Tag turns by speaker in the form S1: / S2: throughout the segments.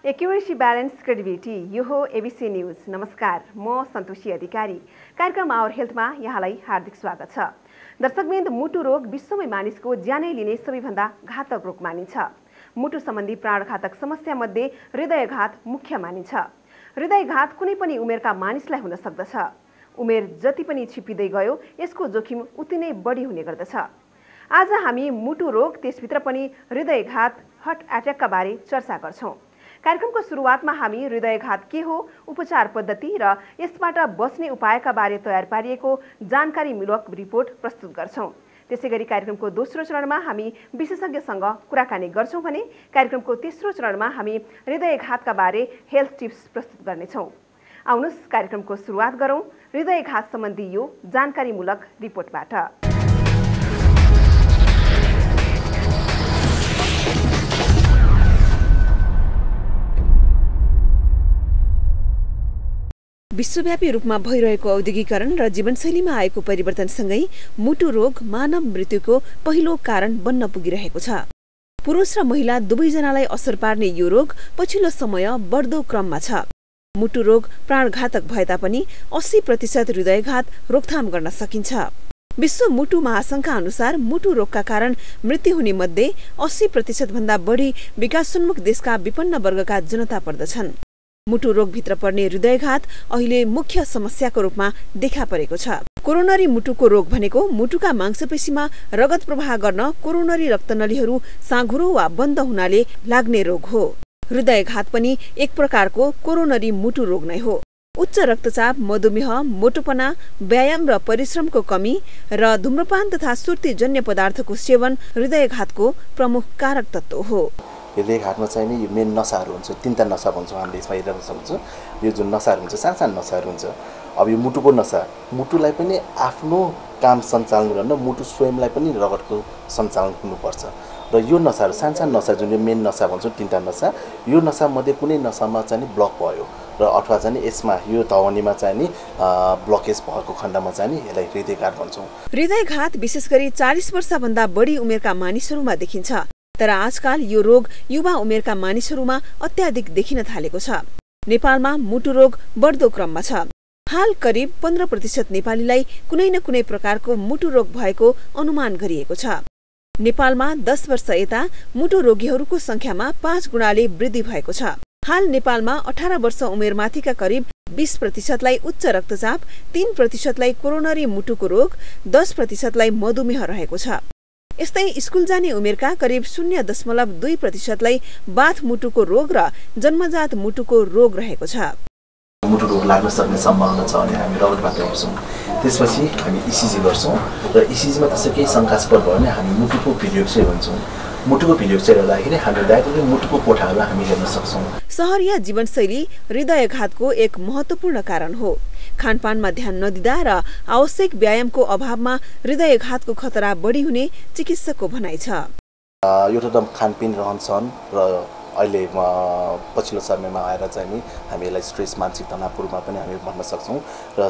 S1: Accuracy balance credibility यो हो ABC news. नमस्कार, म सन्तोषी अधिकारी। कार्यक्रम आवर हेल्थमा यहाँलाई हार्दिक स्वागत छ। दर्शकवृन्द, मुटु रोग विश्वमै मानिसको ज्यानै लिने सबैभन्दा घातक रोग मानिन्छ। मुटु सम्बन्धी प्राणघातक समस्या मध्ये हृदयघात मुख्य मानिन्छ। हृदयघात कुनै पनि उमेरका मानिसलाई हुन सक्दछ। उमेर जति पनि छिपिँदै गयो यसको जोखिम उति नै बढी हुने गर्दछ। आज हामी मुटु रोग, त्यसभित्र पनि हृदयघात, हार्ट एट्याकका बारे चर्चा गर्छौं। कार्यक्रमको सुरुवातमा हामी हृदयघात के हो, उपचार पद्धति र यसबाट बच्ने उपायका बारे तयार पारिएको जानकारीमूलक रिपोर्ट प्रस्तुत गर्छौं। त्यसैगरी कार्यक्रमको दोस्रो चरणमा हामी विशेषज्ञसँग कुराकानी गर्छौं भने कार्यक्रमको तेस्रो चरणमा हामी हृदयघातका बारे हेल्थ टिप्स प्रस्तुत गर्नेछौं। आउनुहोस् कार्यक्रमको सुरुवात गरौं हृदयघात सम्बन्धी यो जानकारीमूलक रिपोर्टबाट। विश्वव्यापी रूपमा भइरहेको औद्योगिकरण र जीवनशैलीमा आएको परिवर्तनसँगै मुटु रोग मानव मृत्युको पहिलो कारण बन्न पुगिरहेको छ। पुरुष र महिला दुवैजनालाई असर पार्ने यो रोग पछिल्लो समय बढ्दो क्रममा छ। मुटु रोग प्राणघातक भए तापनि 80% हृदयघात रोकथाम गर्न सकिन्छ। विश्व मुटु महासंघका अनुसार मुटु रोगका कारण मृत्यु हुने मध्ये 80% भन्दा बढी विकासोन्मुख देशका विपन्न वर्गका जनता पर्दछन्। मुटु रोगभित्र पर्ने हृदयघात अहिले मुख्य समस्याको रूपमा देखा परेको छ। कोरोनरी मुटुको रोग भनेको मुटुका मांसपेशीमा रगत प्रवाह गर्न कोरोनरी रक्तनलीहरू साँघुरो वा बन्द हुनाले लाग्ने रोग हो। हृदयघात पनि एक प्रकारको कोरोनरी मुटु रोग नै हो। उच्च रक्तचाप, मधुमेह, मोटोपना, व्यायाम र परिश्रमको कमी र धूम्रपान तथा सुर्तीजन्य पदार्थको सेवन हृदयघातको प्रमुख कारक तत्व हो।
S2: हृदयघातमा चाहिँ नि यो मेन नसाहरू हुन्छ, तीनटा नसा भन्छौँ हामीले यसमा हेर्न सक्छौँ। यो जुन नसाहरू हुन्छ, सानो सानो नसाहरू हुन्छ। अब यो मुटुको नसा, मुटुलाई पनि आफ्नो काम सञ्चालन गर्न मुटु स्वयंलाई पनि रगतको सञ्चालन हुनुपर्छ। र यो नसाहरू सानो सानो नसा, जुन यो मेन नसा भन्छौँ, तीनटा नसा, यो नसामध्ये कुनै नसामा चाहिँ ब्लक भयो र अथवा चाहिँ यसमा यो धमनीमा चाहिँ नि ब्लकेज भएको खण्डमा चाहिँ नि यसलाई हृदयघात भन्छौँ। हृदयघात
S1: विशेष गरी 40 वर्षभन्दा बढी उमेरका मानिसहरूमा देखिन्छ। तर आजकाल यो रोग युवा उमेरका मानिसहरूमा अत्याधिक देखिन थालेको छ। नेपालमा मुटु रोग बढ्दो क्रममा छ। हाल करिब 15% नेपालीलाई कुनै न कुनै प्रकारको मुटु रोग भएको अनुमान गरिएको छ। नेपालमा 10 वर्ष यता मुटु रोगीहरूको संख्यामा 5 गुणाले वृद्धि भएको छ। हाल नेपालमा 18 वर्ष उमेरमाथिका करिब 20%लाई उच्च रक्तचाप, 3%लाई कोरोनरी मुटुको रोग, 10%लाई मधुमेह रहेको छ। यस्तै स्कुल जाने उमेरका करिब 0.2%लाई बाथ मुटुको रोग र जन्मजात मुटुको रोग रहेको छ।
S2: मुटु रोग लाग्न सक्ने सम्भावना छ भने हामी रगतबाट हेर्छौँ। त्यसपछि हामी इसिजी गर्छौँ र इसिजीमा त्यसै केही शङ्कास्पद भयो भने हामी मुटुको भिडियोक्सै भन्छौँ। मुटुको भिडियोक्सै गर्दाखेरि हामी डाइरेक्टली मुटुको कोठाहरूलाई हामी हेर्न सक्छौँ।
S1: सहरिया जीवनशैली हृदयघातको एक महत्त्वपूर्ण कारण हो। खानपानमा ध्यान नदिँदा र आवश्यक व्यायामको अभावमा हृदयघातको खतरा बढी हुने चिकित्सकको भनाइ छ।
S2: यो त खानपिन, रहनसहन र अहिले पछिल्लो समयमा आएर चाहिँ नि हामी यसलाई स्ट्रेस, मानसिक तनावको रूपमा पनि हामी भन्न सक्छौँ। र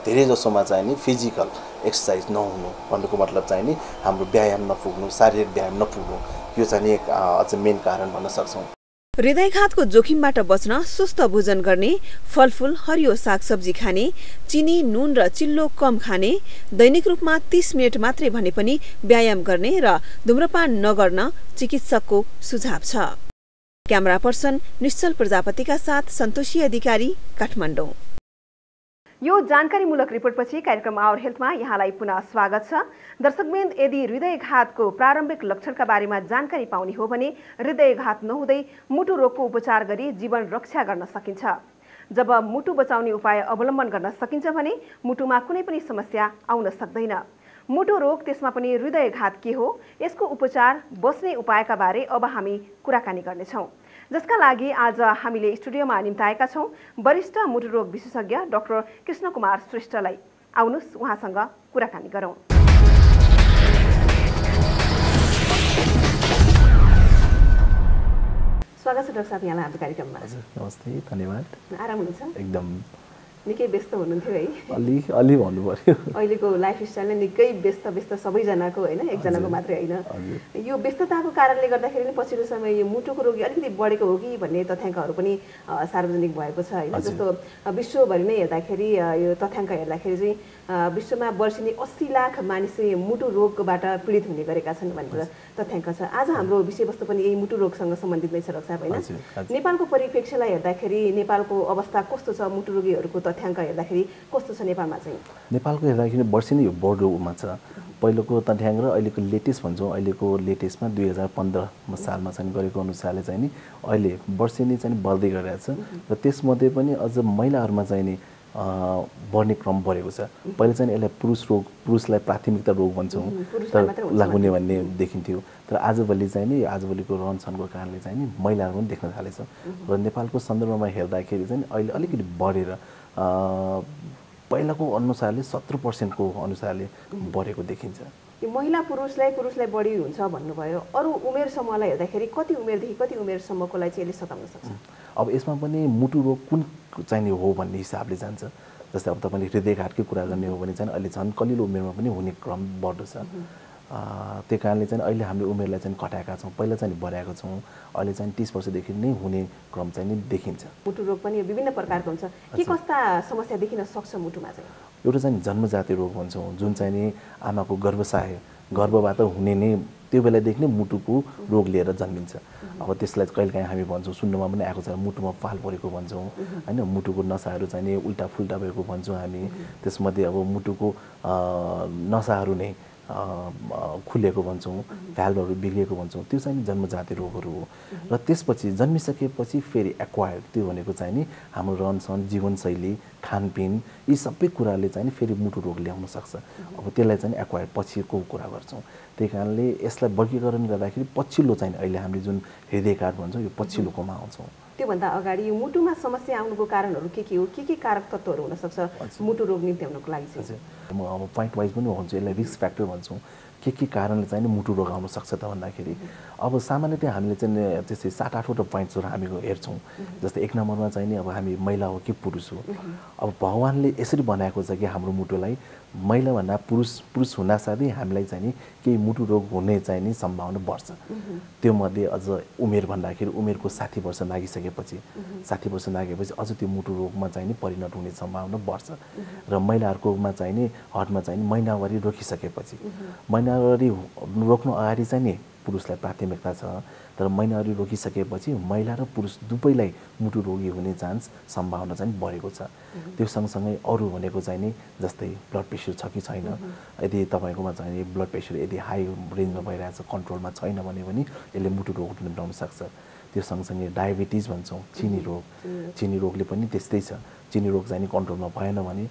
S2: धेरै जसोमा चाहिँ नि फिजिकल एक्सर्साइज नहुनु भन्नुको मतलब चाहिँ नि हाम्रो व्यायाम नपुग्नु, शारीरिक व्यायाम नपुग्नु, यो चाहिँ नि एक अझ मेन कारण भन्न सक्छौँ।
S1: हृदयघातको जोखिमबाट बच्न स्वस्थ भोजन गर्ने, फलफूल, हरियो सागसब्जी खाने, चिनी, नुन र चिल्लो कम खाने, दैनिक रूपमा 30 मिनट मात्रै भने पनि व्यायाम गर्ने र धूम्रपान नगर्न चिकित्सकको सुझाव छ। क्यामेरा पर्सन निश्चल प्रजापतिका साथ सन्तोषी अधिकारी, काठमाडौँ। यो जानकारीमूलक रिपोर्टपछि कार्यक्रम आवर हेल्थमा यहाँलाई पुनः स्वागत छ। दर्शकवृन्द, यदि हृदयघातको प्रारम्भिक लक्षणका बारेमा जानकारी पाउने हो भने हृदयघात नहुँदै मुटु रोगको उपचार गरी जीवन रक्षा गर्न सकिन्छ। जब मुटु बचाउने उपाय अवलम्बन गर्न सकिन्छ भने मुटुमा कुनै पनि समस्या आउन सक्दैन। मुटु रोग, त्यसमा पनि हृदयघात के हो, यसको उपचार, बच्ने उपायका बारे अब हामी कुराकानी गर्नेछौँ। जसका लागि आज हामीले स्टुडियोमा निम्ताएका छौँ वरिष्ठ मुटु रोग विशेषज्ञ डाक्टर कृष्ण कुमार श्रेष्ठलाई। आउनुहोस् उहाँसँग कुराकानी गरौँ। स्वागत छ डाक्टर साहब यहाँलाई हाम्रो कार्यक्रममा।
S3: नमस्ते, धन्यवाद।
S1: आराम हुनुहुन्छ?
S3: एकदम
S1: निकै व्यस्त हुनुहुन्थ्यो है?
S2: अलि भन्नु पर्यो।
S1: अहिलेको लाइफस्टाइल नै निकै व्यस्त सबैजनाको होइन, एकजनाको मात्रै होइन। यो व्यस्तताको कारणले गर्दाखेरि नै पछिल्लो समय यो मुटुको रोगी अलिकति बढेको हो कि भन्ने तथ्याङ्कहरू पनि सार्वजनिक भएको छ होइन। जस्तो विश्वभरि नै हेर्दाखेरि यो तथ्याङ्क हेर्दाखेरि चाहिँ विश्वमा वर्षेनी 80 लाख मानिस चाहिँ मुटु रोगबाट पीडित हुने गरेका छन् भनेर तथ्याङ्क छ। आज हाम्रो विषयवस्तु पनि यही मुटु रोगसँग सम्बन्धित नै छ रक्षा होइन। नेपालको परिप्रेक्ष्यलाई हेर्दाखेरि नेपालको अवस्था कस्तो छ? मुटु रोगीहरूको तथ्याङ्क हेर्दाखेरि कस्तो छ नेपालमा चाहिँ?
S2: नेपालको हेर्दाखेरि वर्षेनी यो बढ्दोमा छ। पहिलोको तथ्याङ्क र अहिलेको लेटेस्ट भन्छौँ, अहिलेको लेटेस्टमा 2015 सालमा चाहिँ गरेको अनुसारले चाहिँ नि अहिले वर्षेनी चाहिँ बढ्दै गइरहेको छ र त्यसमध्ये पनि अझ महिलाहरूमा चाहिँ नि बढ्ने क्रम बढेको छ। पहिले चाहिँ यसलाई पुरुषलाई प्राथमिकता रोग भन्छौँ तर लाग्ने भन्ने देखिन्थ्यो, तर आजभोलि चाहिँ नि आजभोलिको रहनसहनको कारणले चाहिँ नि महिलाहरू पनि देख्न थालेछ र नेपालको सन्दर्भमा हेर्दाखेरि चाहिँ अहिले अलिकति बढेर पहिलाको अनुसारले 17% को अनुसारले बढेको देखिन्छ।
S1: यो महिला पुरुषलाई बढी हुन्छ भन्नुभयो, अरू उमेर समूहलाई हेर्दाखेरि कति उमेरदेखि कति उमेरसम्मकोलाई चाहिँ यसले सताउन सक्छ?
S2: अब यसमा पनि मुटु रोग कुन चाहिने हो भन्ने हिसाबले जान्छ। जस्तै अब तपाईँले हृदयघातकै कुरा गर्ने हो भने चाहिँ अहिले झन् कलिलो उमेरमा पनि हुने क्रम बढ्दो छ। त्यो कारणले चाहिँ अहिले हामीले उमेरलाई चाहिँ घटाएका छौँ, पहिला चाहिँ बढाएका छौँ। अहिले चाहिँ 30 वर्षदेखि नै हुने क्रम चाहिँ नि देखिन्छ।
S1: मुटु रोग पनि विभिन्न प्रकारको हुन्छ, के कस्ता समस्या देखिन सक्छ मुटुमा चाहिँ?
S2: एउटा चाहिँ जन्मजाति रोग भन्छौँ, जुन चाहिँ नि आमाको गर्भबाट हुने नै त्यो बेलादेखि नै मुटुको रोग लिएर जन्मिन्छ। अब त्यसलाई कहिलेकाहीँ हामी भन्छौँ, सुन्नुमा पनि आएको छ, मुटुमा फाल परेको भन्छौँ होइन, मुटुको नसाहरू चाहिँ नि उल्टा फुल्टा भएको भन्छौँ हामी। त्यसमध्ये अब मुटुको नसाहरू नै खुलेको भन्छौँ, भ्याल्भहरू बिग्रिएको भन्छौँ, त्यो चाहिँ जन्मजाति रोगहरू हो। र त्यसपछि जन्मिसकेपछि फेरि एक्वायर्ड, त्यो भनेको चाहिँ नि हाम्रो रहनसहन, जीवनशैली, खानपिन, यी सबै कुराले चाहिँ नि फेरि मुटु रोग ल्याउन सक्छ। अब त्यसलाई चाहिँ एक्वायर्ड पछिको कुरा गर्छौँ। त्यही कारणले यसलाई वर्गीकरण गर्दाखेरि पछिल्लो चाहिँ अहिले हामीले जुन हृदयघात भन्छौँ यो पछिल्लोकोमा आउँछौँ।
S1: त्योभन्दा अगाडि यो मुटुमा समस्या आउनुको कारणहरू के हो? के कारक तत्त्वहरू हुनसक्छ मुटु रोग निम्त्याउनुको लागि चाहिँ?
S2: म अब पोइन्ट वाइज पनि भन्छु, यसलाई रिस्क फ्याक्टर भन्छौँ। के कारणले चाहिँ मुटु रोग आउन सक्छ त भन्दाखेरि अब सामान्यतया हामीले चाहिँ त्यसै 7-8वटा पोइन्ट्सहरू हामी हेर्छौँ। जस्तै 1 नम्बरमा चाहिँ नि अब हामी महिला हो कि पुरुष हो। अब भगवानले यसरी बनाएको छ कि हाम्रो मुटुलाई महिलाभन्दा पुरुष हुनासाथै हामीलाई चाहिँ नि केही मुटु रोग हुने चाहिँ नि सम्भावना बढ्छ। त्यो मध्ये अझ उमेर भन्दाखेरि उमेरको 60 वर्ष नागिसकेपछि 60 वर्ष नागेपछि अझ त्यो मुटु रोगमा चाहिँ नि परिणत हुने सम्भावना बढ्छ। र महिलाहरूकोमा चाहिँ नि हदमा चाहिँ नि महिनावारी रोकिसकेपछि, महिनावारी रोक्नु अगाडि चाहिँ नि पुरुषलाई प्राथमिकता छ, तर महिनावारी रोकिसकेपछि महिला र पुरुष दुवैलाई मुटु रोगी हुने चान्स सम्भावना चाहिँ बढेको छ। त्यो सँगसँगै अरू भनेको चाहिँ नि जस्तै ब्लड प्रेसर छ कि छैन, यदि तपाईँकोमा चाहिँ नि ब्लड प्रेसर यदि हाई रेन्जमा भइरहेछ, कन्ट्रोलमा छैन भने पनि यसले मुटु रोग निम्त्याउन सक्छ। त्यो सँगसँगै डायबिटिज भन्छौँ, चिनी रोगले पनि त्यस्तै छ। चिनी रोग चाहिँ नि कन्ट्रोलमा भएन भने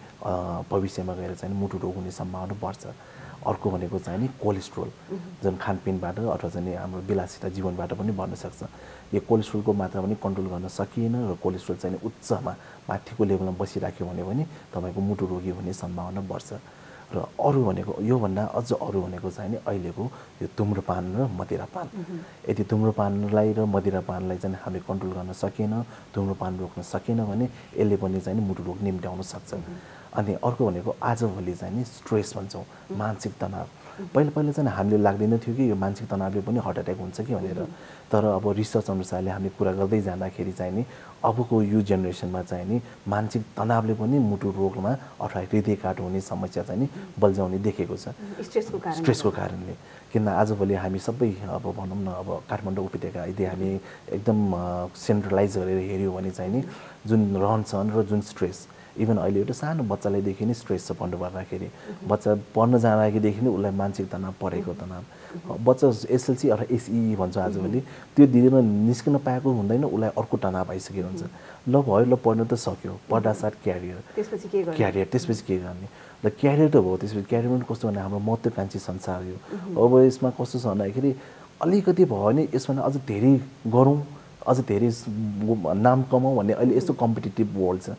S2: भविष्यमा गएर चाहिँ मुटु रोग हुने सम्भावना बढ्छ। अर्को भनेको चाहिँ नि कोलेस्ट्रोल, जुन खानपिनबाट अथवा चाहिँ हाम्रो विलासिता जीवनबाट पनि बढ्न सक्छ। यो कोलेस्ट्रोलको मात्रा पनि कन्ट्रोल गर्न सकिएन र कोलेस्ट्रोल चाहिँ उच्चमा माथिको लेभलमा बसिराख्यो भने पनि तपाईँको मुटु रोगी हुने सम्भावना बढ्छ। र अरू भनेको योभन्दा अझ अरू भनेको चाहिँ नि अहिलेको यो धुम्रपान र मदिरापान। यदि धुम्रपानलाई र मदिरापानलाई चाहिँ हामीले कन्ट्रोल गर्न सकेन, धुम्रपान रोक्न सकेन भने यसले पनि चाहिँ मुटु रोग निम्त्याउन सक्छ। अनि अर्को भनेको आजभोलि चाहिँ नि स्ट्रेस भन्छौँ, मानसिक तनाव। पहिला चाहिँ हामीले लाग्दैन थियो कि यो मानसिक तनावले पनि हार्ट एट्याक हुन्छ कि भनेर, तर अब रिसर्च अनुसारले हामीले कुरा गर्दै जाँदाखेरि चाहिँ नि अबको यो जेनेरेसनमा चाहिँ नि मानसिक तनावले पनि मुटु रोगमा अथवा हृदयघात हुने समस्या चाहिँ नि बल्झाउने देखेको छ स्ट्रेसको कारणले। किन आजभोलि हामी सबै अब भनौँ न अब काठमाडौँ उपत्यका यदि हामी एकदम सेन्ट्रलाइज गरेर हेऱ्यौँ भने चाहिँ नि जुन रहनसहन र जुन स्ट्रेस, इभन अहिले एउटा सानो बच्चालाईदेखि नै स्ट्रेस छ पढ्नु पर्दाखेरि, बच्चा पढ्न जाँदाखेरिदेखि नै उसलाई मानसिक तनाव पढेको तनाव, बच्चा एसएलसी अथवा एसई भन्छ आजभोलि, त्यो दिँदैन निस्किन पाएको हुँदैन, उसलाई अर्को तनाव आइसकेको हुन्छ। ल भयो, ल पढ्नु त सक्यो, पढासाथ क्यारियर, त्यसपछि के गर्ने, ल क्यारियर त भयो, त्यसपछि क्यारियरमा कस्तो भने हाम्रो महत्त्वकाङ्क्षी संसार यो। अब यसमा कस्तो छ भन्दाखेरि अलिकति भयो भने यसमा अझ धेरै गरौँ, अझ धेरै नाम कमाउँ भन्ने अहिले यस्तो कम्पिटिटिभ वर्ल्ड छ।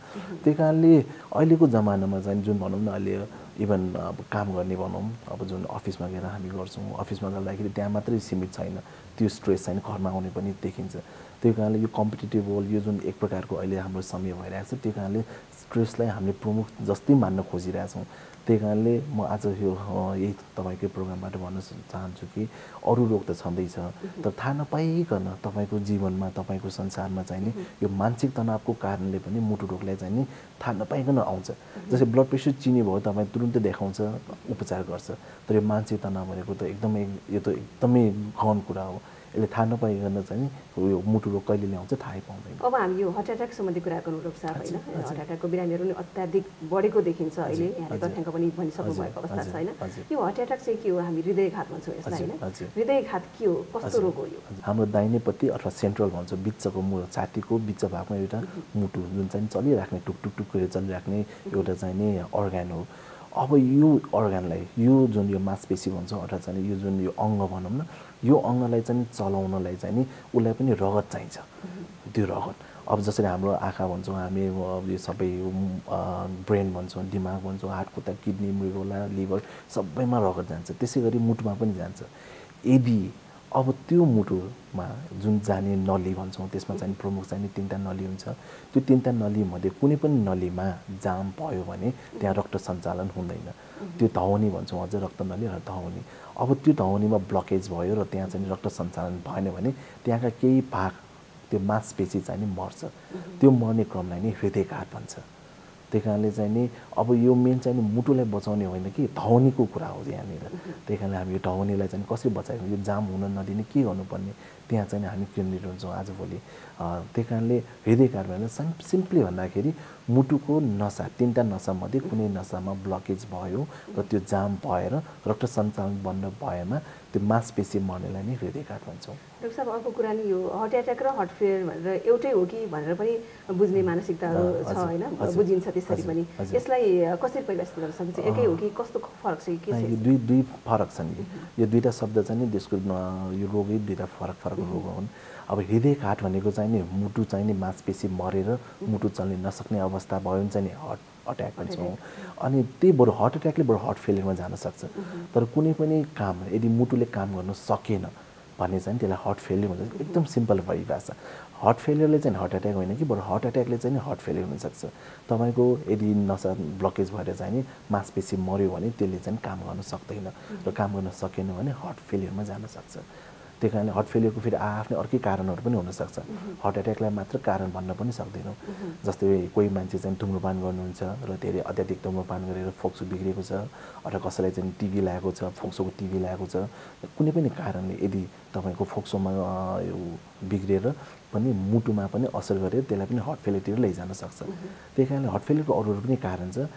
S2: त्यही कारणले अहिलेको जमानामा चाहिँ जुन भनौँ न अहिले इभन अब काम गर्ने भनौँ अब जुन अफिसमा गएर हामी गर्छौँ अफिसमा गर्दाखेरि त्यहाँ मात्रै सीमित छैन त्यो स्ट्रेस चाहिँ घरमा आउने पनि देखिन्छ त्यही कारणले यो कम्पिटिटिभ वर्ल्ड यो जुन एक प्रकारको अहिले हाम्रो समय भइरहेको छ त्यो कारणले स्ट्रेसलाई हामीले प्रमुख जस्तै मान्न खोजिरहेछौँ त्यही कारणले म आज यो यही तपाईँकै प्रोग्रामबाट भन्न चाहन्छु कि अरू रोग त छँदैछ तर थाहा नपाइकन तपाईँको जीवनमा तपाईँको संसारमा चाहिँ नि यो मानसिक तनावको कारणले पनि मुटु रोगलाई चाहिँ नि थाहा नपाइकन आउँछ जस्तै ब्लड प्रेसर चिनी भयो तपाईँ तुरुन्तै देखाउँछ उपचार गर्छ तर यो मानसिक तनाव भनेको त एकदमै गहन कुरा हो यसले थाहा नपाइकन चाहिँ यो मुटु रोग कहिले ल्याउँछ थाहै पाउँदैन
S1: अब हामी यो हार्ट एट्याक सम्बन्धी कुरा गर्नु रोक्छ होइन हार्ट एट्याकको बिरामीहरू पनि अत्याधिक बढेको देखिन्छ अहिले यहाँले तथ्याङ्क पनि भनिसक्नु भएको अवस्था छ होइन यो हार्ट एट्याक चाहिँ के हो हामी हृदयघात भन्छौँ यसलाई होइन हृदयघात के हो कस्तो रोग हो यो
S2: हाम्रो दाहिनेपट्टि अथवा सेन्ट्रल भन्छ बिचको छातीको बिच भागमा एउटा मुटु जुन चाहिँ चलिराख्ने टुक टुक गरेर चलिराख्ने एउटा चाहिँ नि अर्गान हो अब यो अर्गानलाई यो जुन यो मांसपेशी भन्छ अथवा चाहिँ यो जुन यो अङ्ग भनौँ न यो अङ्गलाई चाहिँ चलाउनलाई चाहिँ नि उसलाई पनि रगत चाहिन्छ त्यो रगत अब जसरी हाम्रो आँखा भन्छौँ हामी यो सबै ब्रेन भन्छौँ दिमाग भन्छौँ हार्ट खुट्टा किडनी मृगौला लिभर सबैमा रगत जान्छ त्यसै गरी मुटुमा पनि जान्छ यदि अब त्यो मुटुमा जुन जाने नली भन्छौँ त्यसमा चाहिँ प्रमुख चाहिँ तीनटा नली हुन्छ त्यो तीनटा नलीमध्ये कुनै पनि नलीमा जाम भयो भने त्यहाँ रक्त सञ्चालन हुँदैन त्यो धमनी भन्छौँ अझ रक्तनली र धमनी अब त्यो धमनीमा ब्लकेज भयो र त्यहाँ चाहिँ रक्त सञ्चालन भएन भने त्यहाँका केही भाग त्यो मांसपेशी चाहिँ नि मर्छ त्यो मर्ने क्रमलाई नै हृदयघात भन्छ त्यही कारणले चाहिँ नि अब यो मेन चाहिँ मुटुलाई बचाउने होइन कि धमनीको कुरा हो यहाँनिर त्यही कारणले हामी यो धमनीलाई चाहिँ कसरी बचाएको यो जाम हुन नदिने के गर्नुपर्ने त्यहाँ चाहिँ हामी केन्द्रित हुन्छौँ आजभोलि त्यही कारणले हृदयघात भनेर सिम्पली भन्दाखेरि मुटुको नसा तीनटा नसामध्ये कुनै नसामा ब्लकेज भयो र त्यो जाम भएर रक्त सञ्चालन बन्द भएमा त्यो मांसपेशी मर्नेलाई नै हृदयघात भन्छौँ
S1: डाक्टर साहब अर्को कुरा नि यो हार्ट एट्याक र हार्ट फेलियर भनेर एउटै हो कि भनेर पनि बुझ्ने मानसिकताहरू छ होइन बुझिन्छ त्यसरी पनि यसलाई कसरी परिभाषित गर्न सकिन्छ एकै हो कि कस्तो फरक छ के छ
S2: दुई फरक छन् यो दुईटा शब्द चाहिँ नि त्यसको यो रोगै दुईटा फरक फरक रोग हुन् अब हृदयघात भनेको चाहिँ नि मुटु चाहिँ नि मांसपेशी मरेर मुटु चल्न नसक्ने अवस्था भयो भने चाहिँ नि हार्ट अट्याक भन्छौँ अनि त्यही बरु हार्ट एट्याकले बरु हार्ट फेलियरमा जान सक्छ तर कुनै पनि काम यदि मुटुले काम गर्न सकेन भने चाहिँ त्यसलाई हार्ट फेलियर भन्छ एकदम सिम्पल परिभाषा हार्ट फेलियरले चाहिँ हार्ट एट्याक होइन कि बरु हार्ट एट्याकले चाहिँ हार्ट फेलियर हुनसक्छ तपाईँको यदि नसा ब्लकेज भएर चाहिँ नि मांसपेशी मर्यो भने त्यसले चाहिँ काम गर्न सक्दैन र काम गर्न सकेन भने हार्ट फेलियरमा जान सक्छ त्यही कारणले हार्ट फेलियरको फेरि आफ्नै अर्कै कारणहरू पनि हुनसक्छ हार्ट एट्याकलाई मात्र कारण भन्न पनि सक्दैनौँ जस्तै कोही मान्छे चाहिँ धुम्रपान गर्नुहुन्छ र धेरै अत्याधिक धुम्रपान गरेर फोक्सो बिग्रेको छ अथवा कसैलाई चाहिँ टिबी लागेको छ फोक्सोको टिबी लागेको छ कुनै पनि कारणले यदि तपाईँको फोक्सोमा बिग्रेर पनि मुटुमा पनि असर गरेर त्यसलाई पनि हार्ट फेलियरतिर लैजान सक्छ त्यही कारणले हार्ट फेलियरको अरू पनि कारण छ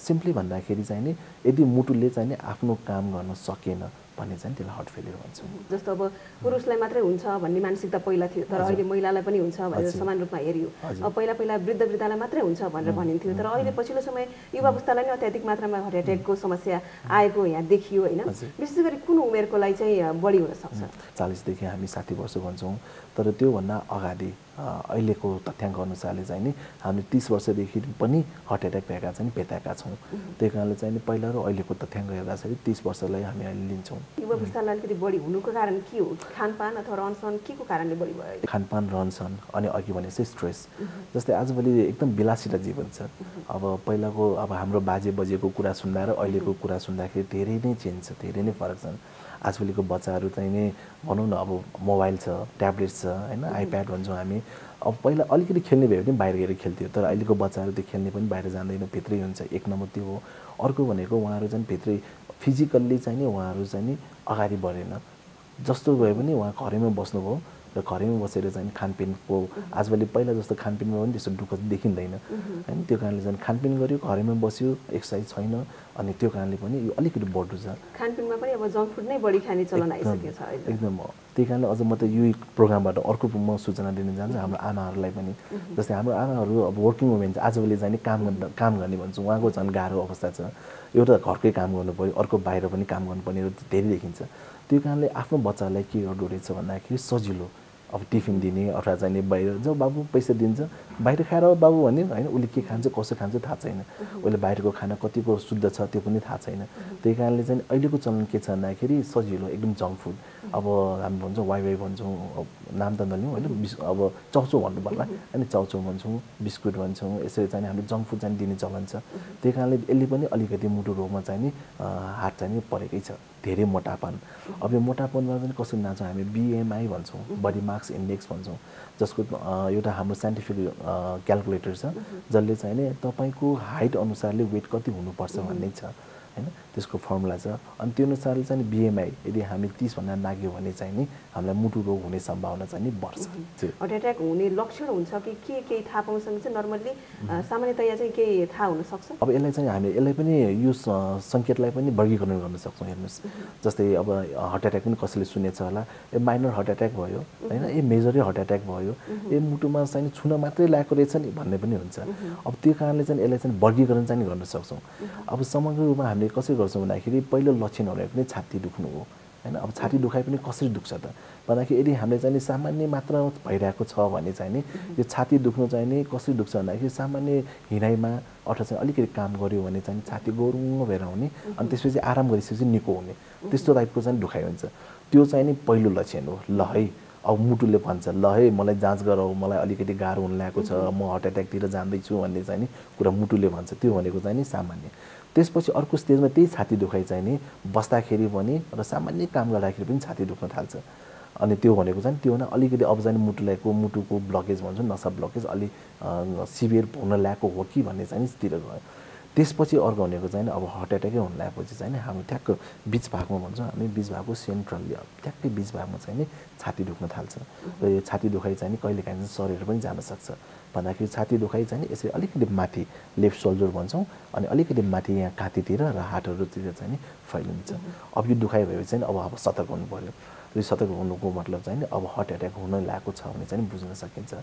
S2: सिम्पली भन्दाखेरि चाहिँ नि यदि मुटुले चाहिँ नि आफ्नो काम गर्न सकेन भन्ने चाहिँ त्यसलाई हार्ट फेलियर भन्छ
S1: जस्तो अब पुरुषलाई मात्रै हुन्छ भन्ने मानसिकता पहिला थियो तर अहिले महिलालाई पनि हुन्छ भनेर समान रूपमा हेरियो अब पहिला वृद्धलाई मात्रै हुन्छ भनेर भनिन्थ्यो तर अहिले पछिल्लो समय युवावस्थालाई नै अत्याधिक मात्रामा हार्ट एट्याकको समस्या आएको यहाँ देखियो होइन विशेष गरी कुन उमेरकोलाई चाहिँ बढी हुन सक्छ
S2: 40 देखि हामी 60 वर्ष भन्छौँ तर त्योभन्दा अगाडि अहिलेको तथ्याङ्क अनुसारले चाहिँ नि हामीले 30 वर्षदेखि पनि हार्ट एट्याक भएका चाहिँ भेटाएका छौँ त्यही कारणले चाहिँ नि पहिला र अहिलेको तथ्याङ्क हेर्दाखेरि 30 वर्षलाई हामी अहिले लिन्छौँ
S1: युवावस्थालाई अलिकति बढी हुनुको कारण के हो खानपान अथवा रहनसहन के को कारणले बढी भयो
S2: खानपान रहनसहन अनि अघि भने चाहिँ स्ट्रेस जस्तै आजभोलि एकदम विलासिता जीवन छ अब पहिलाको अब हाम्रो बाजे बजेको कुरा सुन्दा र अहिलेको कुरा सुन्दाखेरि धेरै नै चेन्ज छ धेरै नै फरक छन् आजभोलिको बच्चाहरू चाहिँ नि भनौँ न अब मोबाइल छ ट्याब्लेट छ होइन आइप्याड भन्छौँ हामी अब पहिला अलिकति खेल्ने भयो भने बाहिर गएर खेल्थ्यो तर अहिलेको बच्चाहरू त्यो खेल्ने पनि बाहिर जाँदैन भित्रै हुन्छ एक नम्बर त्यो हो अर्को भनेको उहाँहरू चाहिँ भित्रै फिजिकल्ली चाहिँ नि उहाँहरू चाहिँ नि अगाडि बढेन जस्तो भए पनि उहाँ घरैमा बस्नुभयो र घरैमा बसेर चाहिँ खानपिनको आजभोलि पहिला जस्तो खानपिनमा पनि त्यस्तो दुःख देखिँदैन होइन त्यो कारणले चाहिँ खानपिन गर्यो घरैमा बस्यो एक्सर्साइज छैन अनि त्यो कारणले पनि यो अलिकति बढ्दो छ
S1: खानपिनमा पनि अब जङ्क फुड नै बढी खाने चलन आइसकेको छ
S2: एकदम त्यही कारणले अझ म त यो प्रोग्रामबाट अर्को म सूचना दिन चाहन्छु हाम्रो आमाहरूलाई पनि जस्तै हाम्रो आमाहरू अब वर्किङ वुमेन छ आजभोलि चाहिँ काम गर्ने भन्छ उहाँको झन् गाह्रो अवस्था छ एउटा घरकै काम गर्नु पऱ्यो अर्को बाहिर पनि काम गर्नुपर्ने धेरै देखिन्छ त्यो कारणले आफ्नो बच्चालाई के गर्दो रहेछ भन्दाखेरि सजिलो अब टिफिन दिने अथवा चाहिँ बाहिर जाऊ बाबु पैसा दिन्छ बाहिर खाएर बाबु भन्ने होइन उसले के खान्छ कसो खान्छ थाहा छैन उसले बाहिरको खाना कतिको शुद्ध छ त्यो पनि थाहा छैन त्यही कारणले चाहिँ अहिलेको चलन के छ भन्दाखेरि सजिलो एकदम जङ्क फुड अब हामी भन्छौँ वाइ भन्छौँ नाम त नलिउँ होइन अब चाउचाउ भन्नु पर्ला अनि चाउचाउ भन्छौँ बिस्कुट भन्छौँ यसरी चाहिँ हामीले जङ्क फुड चाहिँ दिने चलन छ त्यही कारणले यसले पनि अलिकति मुटु रोगमा चाहिँ नि हात चाहिँ परेकै छ धेरै मोटापन अब यो मोटापनमा चाहिँ कसरी नाच्छौँ हामी BMI भन्छौँ बडी मास इन्डेक्स भन्छौँ जसको एउटा हाम्रो साइन्टिफिक क्यालकुलेटर छ जसले चाहिँ नि तपाईँको हाइट अनुसारले वेट कति हुनुपर्छ भन्ने छ हैन त्यसको फर्मुला छ अनि त्यो अनुसारले चाहिँ BMI यदि हामी 30 भन्दा नाग्यो भने चाहिँ नि हामीलाई मुटु रोग हुने सम्भावना चाहिँ नि बढ्छ
S1: हार्ट अट्याक हुने लक्षण हुन्छ कि के थाहा पाउन सकिन्छ नर्मली सामान्यतया चाहिँ के थाहा हुन सक्छ
S2: अब यसलाई चाहिँ हामी यसलाई पनि यो संकेतलाई पनि वर्गीकरण गर्न सक्छौँ हेर्नुस् जस्तै अब हार्ट अट्याक पनि कसैले सुनेछ होला ए माइनर हार्ट अट्याक भयो हैन ए मेजरै हार्ट अट्याक भयो ए मुटुमा चाहिँ छुन मात्रै लागेको रहेछ नि भन्ने पनि हुन्छ अब त्यो कारणले चाहिँ यसलाई चाहिँ वर्गीकरण चाहिँ गर्न सक्छौँ अब समग्र रूपमा हामीले कसरी गर्छौँ भन्दाखेरि पहिलो लक्षणहरू पनि छाती दुख्नु हो हैन अब छाती दुखाइ पनि कसरी दुख्छ त भन्दाखेरि यदि हामीले चाहिँ सामान्य मात्रामा भइरहेको छ भने चाहिँ नि यो छाती दुख्नु चाहिँ नि कसरी दुख्छ भन्दाखेरि सामान्य हिँडाइमा अथवा चाहिँ अलिकति काम गर्यो भने चाहिँ छाती गोरुङ्ग भएर हुने अनि त्यसपछि आराम गरिसकेपछि निको हुने त्यस्तो टाइपको चाहिँ दुखाइ हुन्छ त्यो चाहिँ नि पहिलो लक्षण हो ल है अब मुटुले भन्छ ल है मलाई जाँच गराऊ मलाई अलिकति गाह्रो हुन लागेको छ म हार्ट अट्याकतिर जाँदैछु भन्ने चाहिँ नि कुरा मुटुले भन्छ त्यो भनेको चाहिँ नि सामान्य त्यसपछि अर्को स्टेजमा त्यही छाती दुखाइ चाहिँ नि बस्दाखेरि पनि र सामान्य काम गर्दाखेरि पनि छाती दुख्न थाल्छ अनि त्यो भनेको चाहिँ त्यो न अलिकति अब चाहिँ मुटुको ब्लकेज भन्छौँ नसा ब्लकेज अलि सिभियर हुन लागेको हो कि भन्ने चाहिँ स्थिर गयो त्यसपछि अर्को भनेको चाहिँ अब हार्ट एट्याकै हुन लागेपछि चाहिँ हामी ठ्याक्क बिच भागमा भन्छौँ हामी बिच भागको सेन्ट्रली ठ्याक्कै बिच भागमा चाहिँ नि छाती दुख्न थाल्छ र यो छाती दुखाइ चाहिँ कहिलेकाहीँ सरेर पनि जान सक्छ भन्दाखेरि छाती दुखाइ चाहिँ यसरी अलिकति माथि लेफ्ट सोल्जर भन्छौँ अनि अलिकति माथि यहाँ घाँटीतिर र हातहरूतिर चाहिँ नि फैलिन्छ अब यो दुखाइ भएपछि चाहिँ अब सतर्क हुनु पर्यो यो सतर्क हुनुको मतलब चाहिँ अब हार्ट एट्याक हुन लागेको छ भने चाहिँ बुझ्न सकिन्छ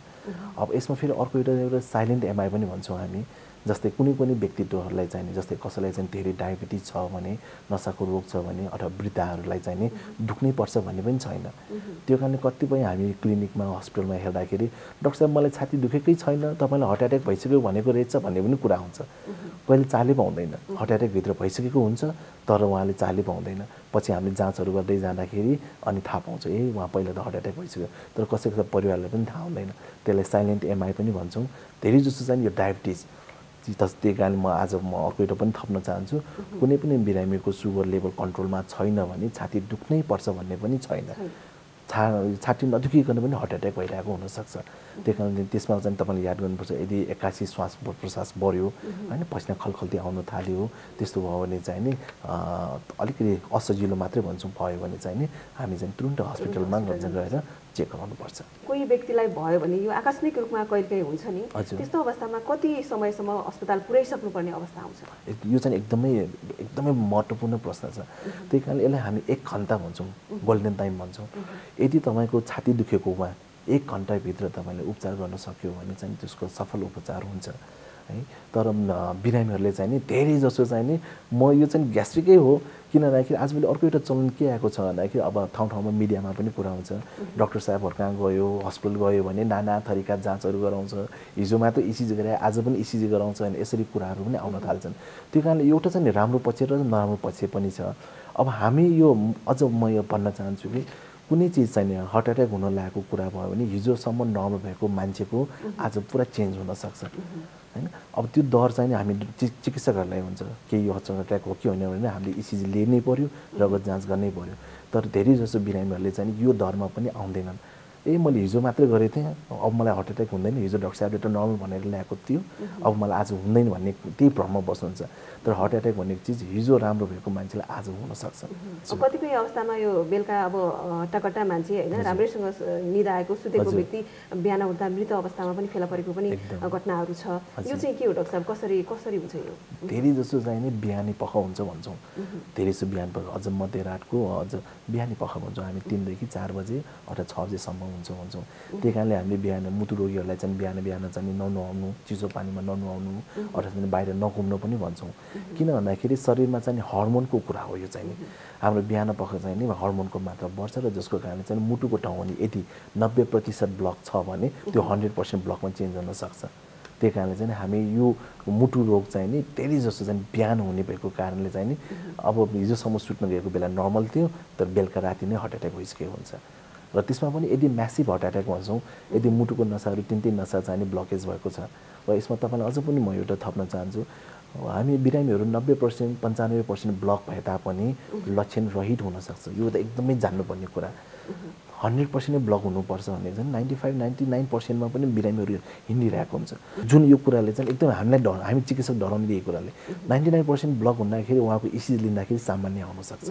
S2: अब यसमा फेरि अर्को एउटा साइलेन्ट एमआई पनि भन्छौँ हामी जस्तै कुनै पनि व्यक्तित्वहरूलाई चाहिँ जस्तै कसैलाई चाहिँ धेरै डायबिटिज छ भने नसाको रोग छ भने अथवा वृद्धहरूलाई चाहिँ नि दुख्नै पर्छ भन्ने पनि छैन त्यो कारणले कतिपय हामी क्लिनिकमा हस्पिटलमा हेर्दाखेरि डाक्टर साहब मलाई छाती दुखेकै छैन तपाईँलाई हार्ट एट्याक भइसक्यो भनेको रहेछ भन्ने पनि कुरा हुन्छ कहिले चालै पाउँदैन हार्ट एट्याक भित्र भइसकेको हुन्छ तर उहाँले चालै पाउँदैन पछि हामीले जाँचहरू गर्दै जाँदाखेरि अनि थाहा पाउँछ ए उहाँ पहिला त हार्ट एट्याक भइसक्यो तर कसैको परिवारलाई पनि थाहा हुँदैन त्यसलाई साइलेन्ट एमआई पनि भन्छौँ धेरै जस्तो चाहिँ यो डायबिटिज त्यही कारण म अर्को एउटा पनि थप्न चाहन्छु कुनै पनि बिरामीको सुगर लेभल कन्ट्रोलमा छैन भने छाती दुख्नै पर्छ भन्ने पनि छैन छाती नदुखिकन पनि हार्ट एट्याक भइरहेको हुनसक्छ त्यही कारणले त्यसमा चाहिँ तपाईँले याद गर्नुपर्छ यदि एक्कासी श्वास प्रश्वास बढ्यो होइन पसिना खलखल्ती आउन थाल्यो त्यस्तो भयो भने चाहिँ नि अलिकति असजिलो मात्रै भन्छौँ भयो भने चाहिँ नि हामी चाहिँ तुरुन्त हस्पिटलमा गएर चेक गराउनुपर्छ
S1: कोही व्यक्तिलाई भयो भने यो आकस्मिक रूपमा कहिलेकाहीँ हुन्छ नि त्यस्तो अवस्थामा कति समयसम्म अस्पताल पुर्याइसक्नुपर्ने अवस्था आउँछ
S2: यो चाहिँ एकदमै महत्त्वपूर्ण प्रश्न छ त्यही कारणले यसलाई हामी 1 घन्टा भन्छौँ गोल्डन टाइम भन्छौँ यदि तपाईँको छाती दुखेकोमा 1 घन्टाभित्र तपाईँले उपचार गर्न सक्यो भने चाहिँ त्यसको सफल उपचार हुन्छ है तर बिरामीहरूले चाहिँ नि धेरै जसो चाहिँ नि म यो चाहिँ ग्यास्ट्रिकै हो किन भन्दाखेरि आजभोलि अर्को एउटा चलन के आएको छ भन्दाखेरि अब ठाउँ मिडियामा पनि कुरा हुन्छ डाक्टर साहबहरू कहाँ गयो हस्पिटल गयो भने नाना थरीका जाँचहरू गराउँछ हिजो मात्र इसिजी गराए आज पनि इसिजी गराउँछ भने यसरी कुराहरू पनि आउन थाल्छन् त्यो कारणले एउटा चाहिँ राम्रो पक्ष र नराम्रो पक्ष पनि छ अब हामी यो अझ म यो भन्न चाहन्छु कि कुनै चिज चाहिँ हार्ट एट्याक हुन लागेको कुरा भयो भने हिजोसम्म नर्मल भएको मान्छेको आज पुरा चेन्ज हुन सक्छ हैन अब त्यो दर चाहिँ हामी चिकित्सकहरूलाई हुन्छ केही हार्ट एट्याक हो कि होइन भने हामीले इसिजी लिनै पर्यो रगत जाँच गर्नै पर्यो तर धेरै जसो बिरामीहरूले चाहिँ यो दरमा पनि आउँदैनन् ए मैले हिजो मात्रै गरेको थिएँ अब मलाई हार्ट एट्याक हुँदैन हिजो डाक्टर साहबले त नर्मल भनेर ल्याएको थियो अब मलाई आज हुँदैन भन्ने त्यही भ्रममा बस्नुहुन्छ तर हार्ट एट्याक भन्ने चिज हिजो राम्रो भएको मान्छेलाई आज हुन सक्छ
S1: कतिपय अवस्थामा यो बेलुका अब हट्टाकट्टा मान्छे होइन राम्रैसँग निद आएको सुतेको व्यक्ति बिहान उठ्दा मृत अवस्थामा पनि फेला परेको पनि घटनाहरू छ यो चाहिँ के हो डाक्टर साहब कसरी हुन्छ यो
S2: धेरै जसो चाहिँ नि बिहानी पख हुन्छ भन्छौँ धेरै जसो बिहान पख अझ मध्यरातको अझ बिहानी पख भन्छौँ हामी 3 देखि 4 बजे अथवा 6 बजेसम्म हुन्छ भन्छौँ। त्यही कारणले हामीले बिहान मुटु रोगीहरूलाई चाहिँ बिहान चाहिँ ननुहाउनु, चिसो पानीमा ननुहाउनु, अथवा चाहिँ बाहिर नघुम्नु पनि भन्छौँ। किन भन्दाखेरि शरीरमा चाहिँ हर्मोनको कुरा हो यो चाहिँ हाम्रो बिहान पख चाहिँ नि हर्मोनको मात्रा बढ्छ र जसको कारणले चाहिँ मुटुको ठाउँ भने यदि 90% ब्लक छ भने त्यो 100% ब्लकमा चेन्ज हुन सक्छ। त्यही कारणले चाहिँ हामी यो मुटु रोग चाहिँ नि धेरै जस्तो चाहिँ बिहान हुने भएको कारणले चाहिँ नि अब हिजोसम्म सुत्न गएको बेला नर्मल थियो तर बेलुका राति नै हार्ट एट्याक भइसकेको हुन्छ। र त्यसमा पनि यदि म्यासिभ हार्ट एट्याक भन्छौँ, यदि मुटुको नसाहरू तीन नसा चाहिँ नि ब्लकेज भएको छ। र यसमा तपाईँलाई अझ पनि म एउटा थप्न चाहन्छु, हामी बिरामीहरू 90% 95% ब्लक भए तापनि लक्षण रहित हुनसक्छ। यो त एकदमै जान्नुपर्ने कुरा। 100% ब्लक हुनुपर्छ भने चाहिँ 95-99% पनि बिरामीहरू हिँडिरहेको हुन्छ। जुन यो कुराले चाहिँ एकदम हामी चिकित्सक डराउने यही कुराले 99% ब्लक हुँदाखेरि उहाँको इसिजी लिँदाखेरि सामान्य आउनसक्छ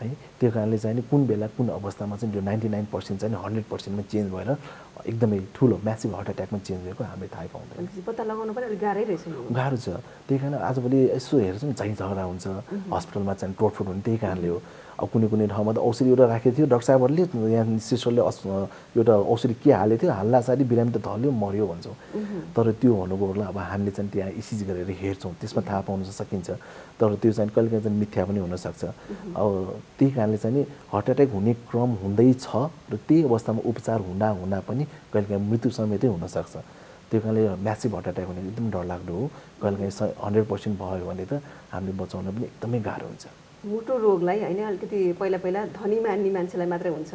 S2: है। त्यो कारणले चाहिँ कुन बेला कुन अवस्थामा चाहिँ त्यो 99% चाहिँ 100%मा चेन्ज भएर एकदमै ठुलो म्यासिभ हार्ट एट्याकमा चेन्ज भएको हामीले थाहा पाउँदैन।
S1: पत्ता लगाउन पनि अलिक गाह्रै रहेछ।
S2: गाह्रो छ। त्यही कारण आजभोलि यसो हेर्छौँ झैँ झगडा हुन्छ हस्पिटलमा चाहिँ तोडफोड हुने त्यही कारणले हो। अब कुनै ठाउँमा त औषधि एउटा राखेको थियो, डाक्टर साहबहरूले यहाँ सिस्टरले एउटा औषधि के हालेको थियो, हाल्लासारी बिरामी त ढल्यो मर्यो भन्छौँ। तर त्यो हुनुको बेला अब हामीले चाहिँ त्यहाँ इसिजी गरेर हेर्छौँ, त्यसमा थाहा पाउन सकिन्छ। तर त्यो चाहिँ कहिलेकाहीँ चाहिँ मिथ्या पनि हुनसक्छ। अब त्यही कारणले चाहिँ हार्ट एट्याक हुने क्रम हुँदैछ र त्यही अवस्थामा उपचार हुँदा पनि कहिलेकाहीँ मृत्यु समेतै हुनसक्छ। त्यो कारणले म्यासिभ हार्ट एट्याक हुने एकदम डरलाग्दो हो। कहिलेकाहीँ 100% भयो भने त हामीले बचाउन पनि एकदमै गाह्रो हुन्छ।
S1: मुटु रोगलाई होइन अलिकति पहिला धनी मान्ने मान्छेलाई मात्रै हुन्छ,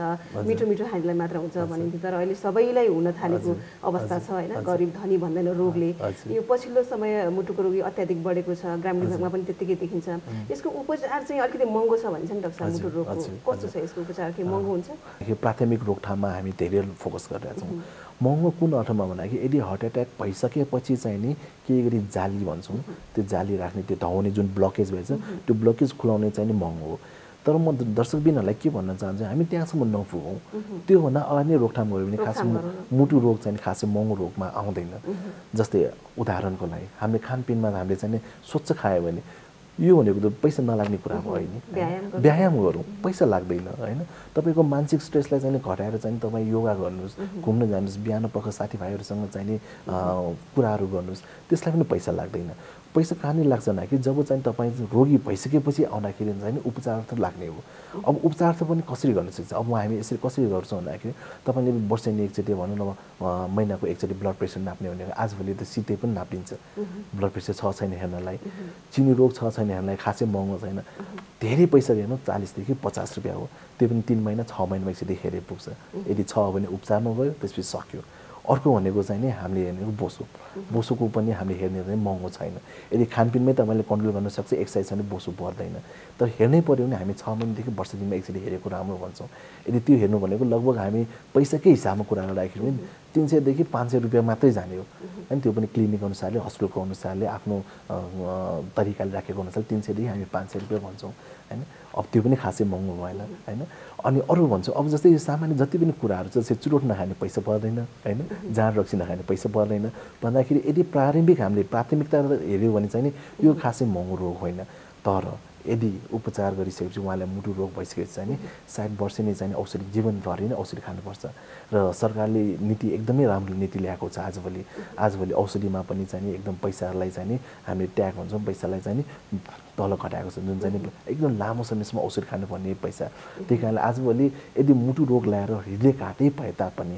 S1: मिठो खानेलाई मात्र हुन्छ भनिन्थ्यो, तर अहिले सबैलाई हुन थालेको अवस्था छ होइन। गरिब धनी भन्दैन रोगले। यो पछिल्लो समय मुटुको रोगी अत्याधिक बढेको छ, ग्रामीण भागमा पनि त्यत्तिकै देखिन्छ। यसको उपचार चाहिँ अलिकति महँगो छ भन्छ नि डाक्टर साहब। मुटु रोगको कस्तो छ यसको उपचार, के महँगो हुन्छ?
S2: प्राथमिक रोकथाममा हामी धेरै फोकस गरिरहेका छौँ। महँगो कुन अर्थमा भन्दाखेरि यदि हार्ट एट्याक भइसकेपछि चाहिँ नि केही गरी जाली भन्छौँ, त्यो जाली राख्ने, त्यो ढाउने जुन ब्लकेज भएछ त्यो ब्लकेज खुलाउने चाहिँ नि महँगो हो। तर म दर्शकबिनहरूलाई के भन्न चाहन्छु, हामी त्यहाँसम्म नपुगौँ। त्योभन्दा अगाडि नै रोकथाम गऱ्यो भने खास मुटु रोग चाहिँ खासै महँगो रोगमा आउँदैन। जस्तै उदाहरणको लागि हामीले खानपिनमा हामीले चाहिँ स्वच्छ खायो भने यो भनेको त पैसा नलाग्ने कुरा भयो होइन। व्यायाम गरौँ, पैसा लाग्दैन होइन। तपाईँको मानसिक स्ट्रेसलाई चाहिँ घटाएर चाहिँ तपाईँ योगा गर्नुहोस्, घुम्न जानुहोस्, बिहान पख साथीभाइहरूसँग चाहिँ कुराहरू गर्नुहोस्, त्यसलाई पनि पैसा लाग्दैन। पैसा कहाँनिर लाग्छ भन्दाखेरि जब चाहिँ तपाईँ रोगी भइसकेपछि आउँदाखेरि चाहिँ उपचारार्थ लाग्ने हो। अब उपचारार्थ पनि कसरी गर्न सक्छ? अब हामी यसरी कसरी गर्छौँ भन्दाखेरि तपाईँले वर्षेनी एकचोटि भनौँ न महिनाको एकचोटि ब्लड प्रेसर नाप्ने भनेको आजभोलि त सिधै पनि नापिन्छ। ब्लड प्रेसर छ छैन हेर्नलाई, चिनी रोग छ छैन हेर्नलाई खासै महँगो छैन। धेरै पैसा हेर्नु 40 देखि 50 रुपियाँ हो। त्यो पनि 3 महिना 6 महिनामा एकचोटि हेरे पुग्छ। यदि छ भने उपचारमा गयो, त्यसपछि सक्यो। अर्को भनेको चाहिँ नि हामीले हेर्ने बोसोको पनि हामीले हेर्ने चाहिँ महँगो छैन। यदि खानपिनमै तपाईँले कन्ट्रोल गर्न सक्छ, एक्सर्साइज पनि बोसो पर्दैन। तर हेर्नै पऱ्यो भने हामी 6 महिनादेखि वर्ष दिनमा एकचोटि हेरेको राम्रो भन्छौँ। यदि त्यो हेर्नु भनेको लगभग हामी पैसाकै हिसाबमा कुरा गर्दाखेरि पनि 300 देखि 500 रुपियाँ मात्रै जाने हो होइन। त्यो पनि क्लिनिक अनुसारले, हस्पिटलको अनुसारले, आफ्नो तरिकाले राखेको अनुसार 300 देखि हामी 500 रुपियाँ भन्छौँ होइन। अब त्यो पनि खासै महँगो भएन होइन। अनि अरू भन्छौँ, अब जस्तै यो सामान्य जति पनि कुराहरू छ, जस्तै चुरोट नखाने पैसा पर्दैन होइन, जाँड रक्सी नखाने पैसा पर्दैन भन्दाखेरि यदि हामीले प्राथमिकता हेऱ्यो भने चाहिँ नि यो खासै महँगो रोग होइन। तर यदि उपचार गरिसकेपछि उहाँलाई मुटु रोग भइसकेपछि चाहिँ नि सायद वर्षेनी चाहिँ औषधि जीवनभरि नै औषधि खानुपर्छ। र सरकारले नीति एकदमै राम्रो नीति ल्याएको छ। आजभोलि औषधिमा पनि चाहिँ नि एकदम पैसालाई चाहिँ नि हामीले ट्याग भन्छौँ, पैसालाई चाहिँ नि तल घटाएको छ, जुन चाहिँ नि एकदम लामो समयसम्म औषधि खानुपर्ने पैसा। त्यही कारणले आजभोलि यदि मुटु रोग ल्याएर हृदय घाटै भए तापनि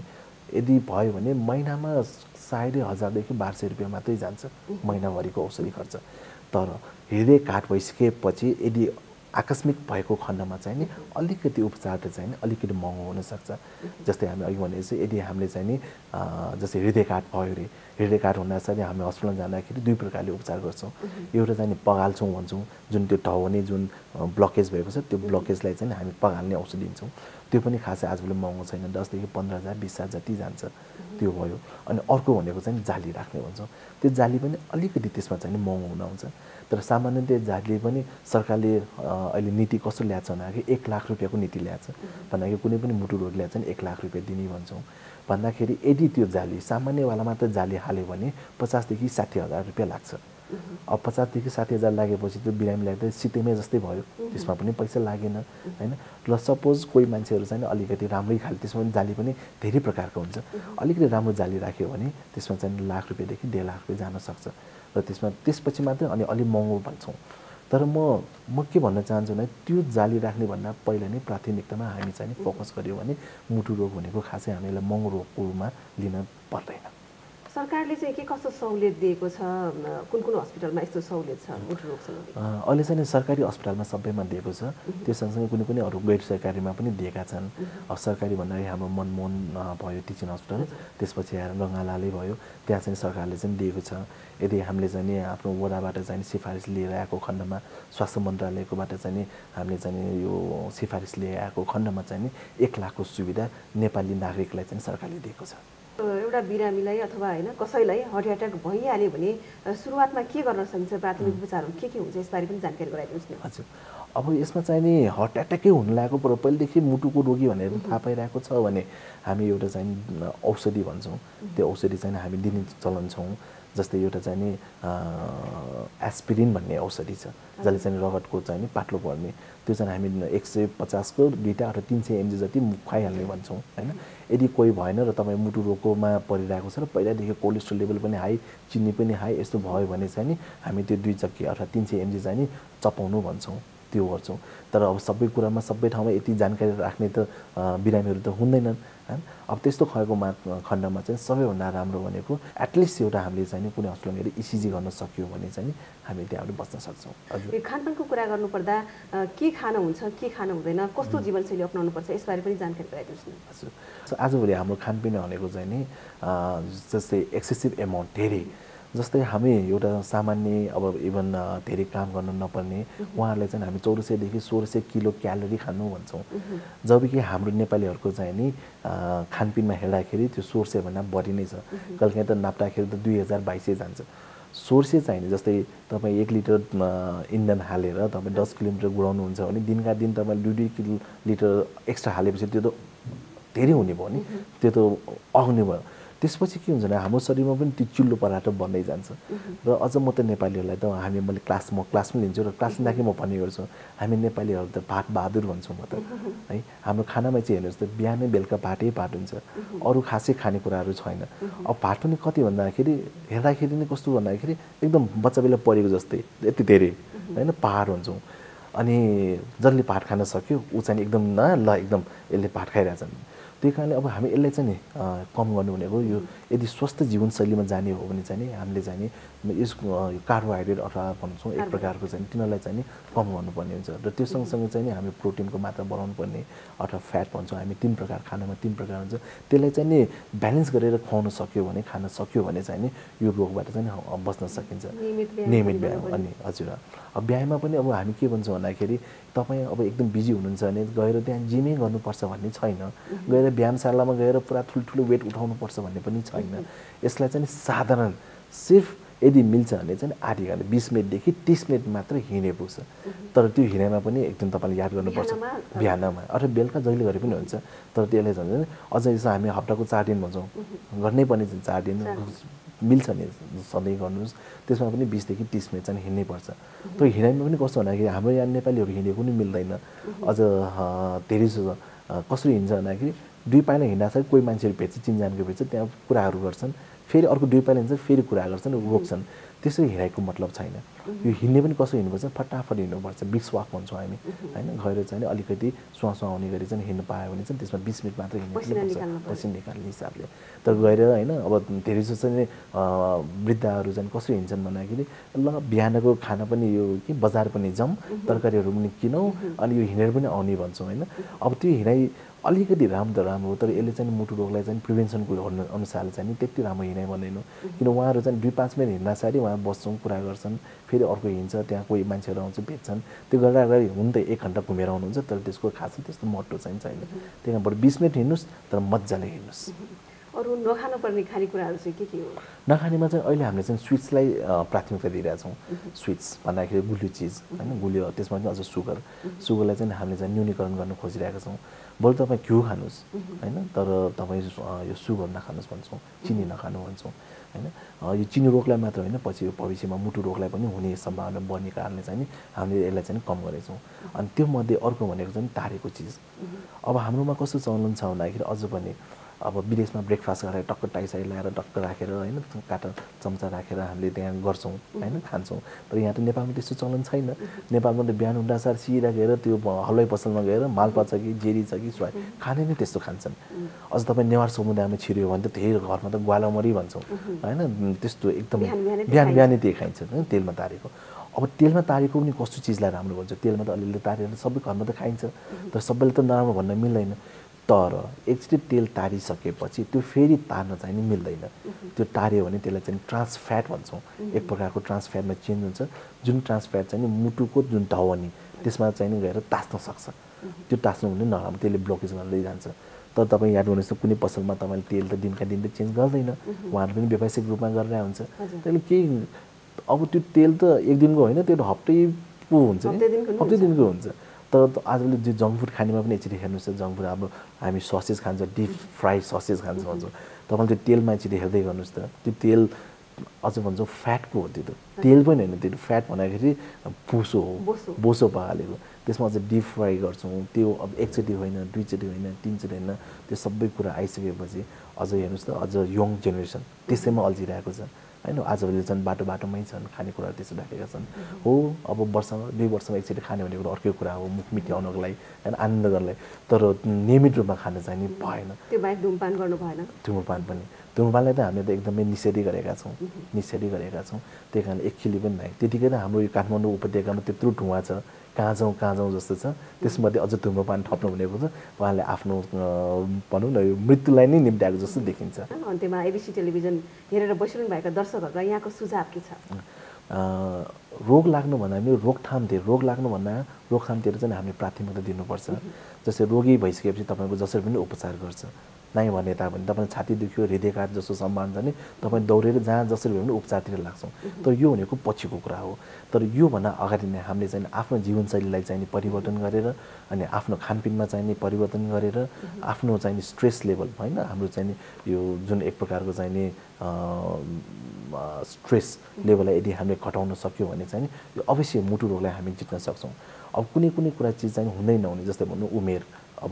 S2: यदि भयो भने महिनामा सायदै 1000 देखि 1200 रुपियाँ मात्रै जान्छ महिनाभरिको औषधि खर्च। तर हृदय घाट भइसकेपछि यदि आकस्मिक भएको खण्डमा चाहिँ नि अलिकति उपचार त चाहिँ नि अलिकति महँगो हुनसक्छ। जस्तै हामी अघि भनेपछि यदि हामीले चाहिँ नि जस्तै हृदयघात भयो अरे, हृदयघात हुँदाखेरि हामी हस्पिटलमा जाँदाखेरि 2 प्रकारले उपचार गर्छौँ। एउटा चाहिँ नि पगाल्छौँ भन्छौँ, जुन त्यो ढाउने जुन ब्लकेज भएको छ त्यो ब्लकेजलाई चाहिँ हामी पगाल्ने औषधि दिन्छौँ। त्यो पनि खासै आजभोलि महँगो छैन, 10 देखि 15,000 20,000 जति जान्छ, त्यो भयो। अनि अर्को भनेको चाहिँ जाली राख्ने भन्छौँ। त्यो जाली पनि अलिकति त्यसमा चाहिँ महँगो हुन आउँछ। तर सामान्यतः जाली पनि सरकारले अहिले नीति कस्तो ल्याएको छ भन्दाखेरि 1 लाख रुपियाँको नीति ल्याएको छ। भन्दाखेरि कुनै पनि मुटु रोगीलाई चाहिँ 1 लाख रुपियाँ दिने भन्छौँ। भन्दाखेरि यदि त्यो जाली सामान्यवाला मात्र जाली हाल्यो भने 50 देखि 60 हजार रुपियाँ लाग्छ। अब 50,000 देखि 60,000 लागेपछि त्यो बिरामीलाई त सितेमै जस्तै भयो, त्यसमा पनि पैसा लागेन हैन। ल सपोज कोही मान्छेहरू चाहिँ अलिकति राम्रै खाले, त्यसमा पनि जाली पनि धेरै प्रकारको हुन्छ, अलिकति राम्रो जाली राख्यो भने त्यसमा चाहिँ ₹1,00,000 देखि ₹1.5 लाख जान सक्छ र त्यसपछि मात्रै अनि अलि महँगो भन्छौँ। तर म के भन्न चाहन्छु भने त्यो जाली राख्ने भन्दा पहिला नै प्राथमिकतामा हामी चाहिँ फोकस गर्यो भने मुटु रोग भनेको खासै हामीलाई महँगो रोगको रूपमा लिन पर्दैन।
S1: सरकारले चाहिँ के कस्तो सहुलियत दिएको छ, कुन कुन हस्पिटलमा यस्तो सहुलियत छ मुटु रोगसँग?
S2: अहिले चाहिँ सरकारी अस्पतालमा सबैमा दिएको छ, त्यो सँगसँगै कुनै कुनै अरू गैर सरकारीमा पनि दिएका छन्। अब सरकारी भन्दाखेरि हाम्रो मनमोहन भयो टिचिङ हस्पिटल, त्यसपछि आएर रङ्गालाले भयो, त्यहाँ चाहिँ सरकारले चाहिँ दिएको छ। यदि हामीले चाहिँ नि आफ्नो वडाबाट चाहिँ सिफारिस लिएर आएको खण्डमा, स्वास्थ्य मन्त्रालयकोबाट चाहिँ नि हामीले चाहिँ यो सिफारिस लिएर आएको खण्डमा चाहिँ नि 1 लाखको सुविधा नेपाली नागरिकलाई चाहिँ सरकारले दिएको छ।
S1: एउटा बिरामीलाई अथवा होइन कसैलाई हार्ट एट्याक भइहाल्यो भने सुरुवातमा के गर्न सकिन्छ, प्राथमिक उपचारहरू के हुन्छ, यसबारे पनि जानकारी गराइदिनुहोस् न।
S2: हजुर, अब यसमा चाहिँ नि हार्ट एट्याकै हुन लागेको पहिलेदेखि मुटुको रोगी भनेर थाहा पाइरहेको छ भने हामी एउटा चाहिँ औषधि भन्छौँ, त्यो औषधि चाहिँ हामी दिने चलन छौँ। जस्तै एउटा चाहिँ नि एस्पिरिन भन्ने औषधि छ, जसले चाहिँ रगतको चाहिँ नि पातलो पर्ने, त्यो चाहिँ हामी 150 को 2टा अथवा 300 mg जति खुवाइहाल्ने भन्छौँ हैन। यदि कोही भएन र तपाईँ मुटु रोगकोमा परिरहेको छ र पहिलादेखि कोलेस्ट्रोल लेभल पनि हाई, चिनी पनि हाई, यस्तो भयो भने चाहिँ नि हामी त्यो 2 चक्की अथवा 300 mg चाहिँ नि चपाउनु भन्छौँ, त्यो गर्छौँ। तर अब सबै कुरामा सबै ठाउँमा यति जानकारी राख्ने त बिरामीहरू त हुँदैनन् हैन। अब त्यस्तो भएको खण्डमा चाहिँ सबैभन्दा राम्रो भनेको एटलिस्ट एउटा हामीले चाहिँ कुनै हस्पिटलमा गएर इसिजी गर्न सक्यो भने चाहिँ नि हामी त्यहाँबाट बच्न सक्छौँ। हजुर,
S1: खानपानको कुरा गर्नुपर्दा के खान हुन्छ, के खान हुँदैन, कस्तो जीवनशैली अपनाउनुपर्छ, यसबारे पनि जानकारी गराइदिनुहोस् न।
S2: हजुर, आजभोलि हाम्रो खानपिन भनेको चाहिँ नि जस्तै एक्सेसिभ एमाउन्ट धेरै, जस्तै हामी एउटा सामान्य अब इभन धेरै काम गर्न नपर्ने उहाँहरूलाई चाहिँ हामी 1400 देखि 1600 किलो क्यालोरी खानु भन्छौँ, जबकि हाम्रो नेपालीहरूको चाहिँ नि खानपिनमा हेर्दाखेरि त्यो 1600 भन्दा बढी नै छ। कहिलेकाहीँ त नाप्दाखेरि त 2000-2200 जान्छ। 1600 चाहिने जस्तै तपाईँ 1 लिटर इन्धन हालेर तपाईँ 10 किलोमिटर गुडाउनुहुन्छ भने दिनका दिन तपाईँ 2 लिटर एक्स्ट्रा हालेपछि त्यो त धेरै हुने भयो नि, त्यो त आउने भयो। त्यसपछि के हुन्छ भने हाम्रो शरीरमा पनि त्यो चिल्लो पराठो बन्दै जान्छ। र अझ म त नेपालीहरूलाई त मैले क्लास पनि लिन्छु र क्लास लिँदाखेरि म भन्ने गर्छु, हामी नेपालीहरू त भात बहादुर भन्छौँ म त है। हाम्रो खानामा चाहिँ हेर्नुहोस् त बिहानै बेलुका भातै भात हुन्छ, अरू खासै खानेकुराहरू छैन। अब भात पनि कति भन्दाखेरि हेर्दाखेरि नै कस्तो भन्दाखेरि एकदम बच्चा बेला परेको जस्तै यति धेरै होइन पहाड हुन्छौँ। अनि जसले भात खान सक्यो ऊ चाहिँ एकदम ल एकदम यसले भात खाइरहेछन्। त्यही कारणले अब हामी यसलाई चाहिँ नि कम गर्नु भनेको यो यदि स्वस्थ जीवनशैलीमा जाने हो भने चाहिँ नि हामीले चाहिँ नि यसको कार्बोहाइड्रेट अथवा भन्छौँ एक प्रकारको चाहिँ तिनीहरूलाई चाहिँ नि कम गर्नुपर्ने हुन्छ। र त्यो सँगसँगै चाहिँ नि हामी प्रोटिनको मात्रा बढाउनु पर्ने अथवा फ्याट भन्छौँ हामी 3 प्रकार, खानामा 3 प्रकार हुन्छ, त्यसलाई चाहिँ नि ब्यालेन्स गरेर खुवाउन सक्यो भने, खान सक्यो भने चाहिँ नि यो रोगबाट चाहिँ नि बच्न सकिन्छ, नियमित व्यायाम। अनि हजुर, अब व्यायाममा पनि अब हामी के भन्छौँ भन्दाखेरि तपाईँ अब एकदम बिजी हुनुहुन्छ भने गएर त्यहाँ जिमै गर्नुपर्छ भन्ने छैन, गएर व्यायामशालामा गएर पुरा ठुल्ठुलो वेट उठाउनुपर्छ भन्ने पनि छैन। यसलाई चाहिँ साधारण सिर्फ यदि मिल्छ भने चाहिँ आधी घन्टा 20 मिनटदेखि 30 मिनट मात्र हिँडे पुग्छ। तर त्यो हिँडाइमा पनि एकदम तपाईँले याद गर्नुपर्छ, बिहानमा अथवा बेलुका जहिले गरे पनि हुन्छ। तर त्यसले झन् अझ यसो हामी हप्ताको 4 दिन भन्छौँ, गर्नै पर्ने 4 दिन मिल्छ नि सधैँ गर्नुहोस्। त्यसमा पनि 20 देखि 30 मिनट चाहिँ हिँड्नैपर्छ। त्यो हिँडाइमा पनि कस्तो भन्दाखेरि हाम्रो यहाँ नेपालीहरू हिँडेको पनि मिल्दैन। अझ धेरै कसरी हिँड्छ भन्दाखेरि 2 पाइला हिँड्दाखेरि कोही मान्छेहरू भेट्छ, चिनजानको भेट्छ, त्यहाँ कुराहरू गर्छन्, फेरि अर्को 2 पाइला हिँड्छ फेरि कुरा गर्छन्, रोक्छन्। त्यसरी हिँडाइको मतलब छैन। यो हिँड्ने पनि कसो हिँड्नुपर्छ, फटाफट हिँड्नुपर्छ, ब्रिस्क वाक भन्छौँ हामी होइन। गएर चाहिँ अलिकति सुहाँ आउने गरी चाहिँ हिँड्नु पायो भने चाहिँ त्यसमा 20 मिनट मात्र हिँड्नुपर्छ पसिना निकाल्ने हिसाबले। तर गएर होइन अब धेरै जस्तो चाहिँ वृद्धहरू चाहिँ कसरी हिँड्छन् भन्दाखेरि ल बिहानको खाना पनि यो कि बजार पनि जाउँ, तरकारीहरू पनि किनौँ, अनि यो हिँडेर पनि आउने भन्छौँ होइन। अब त्यो हिँडाइ अलिकति राम्रो त राम्रो हो, तर यसले चाहिँ मुटु रोगलाई चाहिँ प्रिभेन्सनको अनुसारले चाहिँ त्यति राम्रो हिँडाइ भन्दैन। किन उहाँहरू चाहिँ 2-5 मिनट हिँड्दाखेरि उहाँ बस्छौँ, कुरा गर्छन्, फेरि अर्को हिँड्छ, त्यहाँ कोही मान्छेहरू आउँछ भेट्छन्, त्यो गर्दा हुन त 1 घन्टा घुमेर आउनुहुन्छ, तर त्यसको खासै त्यस्तो मोटो चाहिँ छैन। त्यही कारण बरु 20 मिनट हिँड्नुहोस्, तर मजाले हिँड्नुहोस्।
S1: अरू नखानुपर्ने खानेकुराहरू चाहिँ के हो?
S2: नखानेमा चाहिँ अहिले हामीले चाहिँ स्विट्सलाई प्राथमिकता दिइरहेका छौँ। स्विट्स भन्दाखेरि गुलियो चिज होइन, गुलियो त्यसमा पनि अझ सुगरलाई चाहिँ हामीले चाहिँ न्यूनीकरण गर्न खोजिरहेका छौँ। बरु तपाईँ घिउ खानुहोस् होइन, तर तपाईँ यो सुगर नखानुहोस् भन्छौँ, चिनी नखानु भन्छौँ होइन। यो चिनी रोगलाई मात्र होइन, पछि यो भविष्यमा मुटु रोगलाई पनि हुने सम्भावना बढ्ने कारणले चाहिँ हामीले यसलाई चाहिँ कम गरेछौँ। अनि त्यो मध्ये अर्को भनेको चाहिँ तारेको चिज। अब हाम्रोमा कस्तो चलन छ भन्दाखेरि अझ पनि अब विदेशमा ब्रेकफास्ट गरेर टक्क टाइसाइ ल्याएर टक्क राखेर होइन, काँटा चम्चा राखेर हामीले त्यहाँ गर्छौँ होइन, खान्छौँ। तर यहाँ त नेपालमा त्यस्तो चलन छैन। नेपालमा त बिहान उठ्दासार सिधा गएर त्यो हलवाई पसलमा गएर मालपा छ कि जेरी छ कि स्वाई खाने नै त्यस्तो खान्छन्। अझ तपाईँ नेवार समुदायमा छिर्यो भने त धेरै घरमा त ग्वालामरी भन्छौँ होइन, त्यस्तो एकदम बिहानै त्यही खाइन्छ होइन, तेलमा तारेको। अब तेलमा तारेको पनि कस्तो चिजलाई राम्रो भन्छ, तेलमा त अलिअलि तारेर सबै घरमा त खाइन्छ, तर सबैले त नराम्रो भन्न मिल्दैन। तर एकचोटि तेल तारिसकेपछि त्यो फेरि तार्न चाहिँ नि मिल्दैन। त्यो तार्यो भने त्यसलाई चाहिँ ट्रान्स फ्याट भन्छौँ, एक प्रकारको ट्रान्स फ्याटमा चेन्ज हुन्छ, जुन ट्रान्स फ्याट चाहिँ नि मुटुको जुन ढाउनी त्यसमा चाहिँ नि गएर तास्न सक्छ। त्यो तास्नु भने नराम्रो, त्यसले ब्लकेज गर्न लैजान्छ। तर तपाईँ याद गर्नुहोस् त कुनै पसलमा तपाईँले तेल त दिनका दिन त चेन्ज गर्दैन, उहाँहरू पनि व्यावसायिक रूपमा गरेर हुन्छ। त्यसले केही अब त्यो तेल त एक दिनको होइन, त्यो हप्तै पो हुन्छ, हप्तै दिनको हुन्छ। तर आजकल जो जङ्क फुड खानेमा पनि एकचोटि हेर्नुहोस् त, जङ्क फुड अब हामी ससेज खान्छ, डिप फ्राई ससेज खान्छ भन्छौँ, तपाईँले त्यो तेलमा एकचोटि हेर्दै गर्नुहोस् त, त्यो तेल अझ भन्छौँ फ्याटको हो। त्यो तेल पनि होइन, त्यो फ्याट भन्दाखेरि बोसो हो, बोसो पहालेको। त्यसमा अझ डिप फ्राई गर्छौँ, त्यो अब एकचोटि होइन, दुईचोटि होइन, तिनचोटि होइन, त्यो सबै कुरा आइसकेपछि अझ हेर्नुहोस् त, अझ यङ जेनेरेसन त्यसैमा अल्झिरहेको छ होइन। आजभोलि झन् बाटोमै छन्, खानेकुराहरू त्यसो राखेका छन्। हो अब वर्षमा 2 वर्षमा एकचोटि खाने भनेको अर्कै कुरा हो, मुख मिट्याउनको लागि होइन, आनन्द गर्नलाई। तर नियमित रूपमा खान चाहिँ नि भएन।
S1: त्यो बाहेक धुमपान गर्नु भएन।
S2: धुमपानलाई त हामीले त एकदमै निषेधै गरेका छौँ। त्यही कारण एक खिली पनि ନାହିଁ। त्यतिकै त हाम्रो यो काठमाडौँ उपत्यकामा त्यत्रो धुवा छ, कहाँ जाउँ जस्तो छ, त्यसमध्ये अझ धुम्रपान थप्नु भनेको त उहाँले आफ्नो भनौँ न यो मृत्युलाई नै निम्त्याएको जस्तो देखिन्छ।
S1: अन्त्यमा एबिसी टेलिभिजन हेरेर बसिरहनु भएका दर्शकहरूलाई यहाँको सुझाव के छ?
S2: रोग लाग्नु भन्दा पनि रोकथामतिर चाहिँ हामीले प्राथमिकता दिनुपर्छ। जस्तै रोगी भइसकेपछि तपाईँको जसरी पनि उपचार गर्छ, नै भने तापनि तपाईँ छाती दुख्यो, हृदयघात जस्तो सम्भावना छ नि, तपाईँ दौडेर जहाँ जसरी भए पनि उपचारतिर लाग्छौँ। तर यो भनेको पछिको कुरा हो। तर योभन्दा अगाडि नै हामीले चाहिँ आफ्नो जीवनशैलीलाई चाहिँ परिवर्तन गरेर अनि आफ्नो खानपिनमा चाहिँ परिवर्तन गरेर आफ्नो चाहिँ स्ट्रेस लेभल होइन, हाम्रो चाहिँ यो जुन एक प्रकारको चाहिँ स्ट्रेस लेभललाई यदि हामीले घटाउन सक्यो भने चाहिँ यो अवश्य मुटु रोगलाई हामी जित्न सक्छौँ। अब कुनै कुरा चिज चाहिँ हुँदै नहुने, जस्तै भन्नु उमेर, अब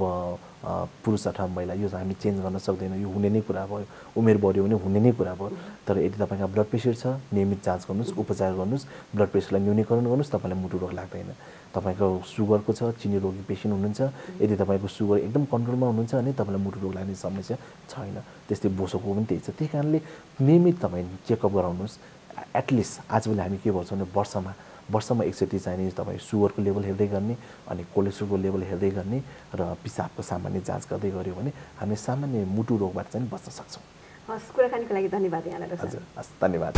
S2: पुरुष अथवा महिला यो हामी चेन्ज गर्न सक्दैन, यो हुने नै कुरा भयो। उमेर बढ्यो भने हुने नै कुरा भयो। तर यदि तपाईँको ब्लड प्रेसर छ, नियमित जाँच गर्नुहोस्, उपचार गर्नुहोस्, ब्लड प्रेसरलाई न्यूनीकरण गर्नुहोस्, तपाईँलाई मुटु रोग लाग्दैन। तपाईँको सुगरको छ, चिनी रोगी पेसेन्ट हुनुहुन्छ, यदि तपाईँको सुगर एकदम कन्ट्रोलमा हुनुहुन्छ भने तपाईँलाई मुटु रोग लाग्ने समस्या छैन। त्यस्तै बोसोको पनि त्यही छ। त्यही कारणले नियमित तपाईँ चेकअप गराउनुहोस्। एटलिस्ट आजभोलि हामी के गर्छौँ भने वर्षमा एकचोटि चाहिँ तपाईँ सुगरको लेभल हेर्दै गर्ने अनि कोलेस्ट्रोलको लेभल हेर्दै गर्ने र पिसाबको सामान्य जाँच गर्दै गऱ्यो भने हामी सामान्य मुटु रोगबाट चाहिँ बच्न सक्छौँ।
S1: हस्, कुराकानीको लागि धन्यवाद यहाँलाई।
S2: हजुर, हस्, धन्यवाद।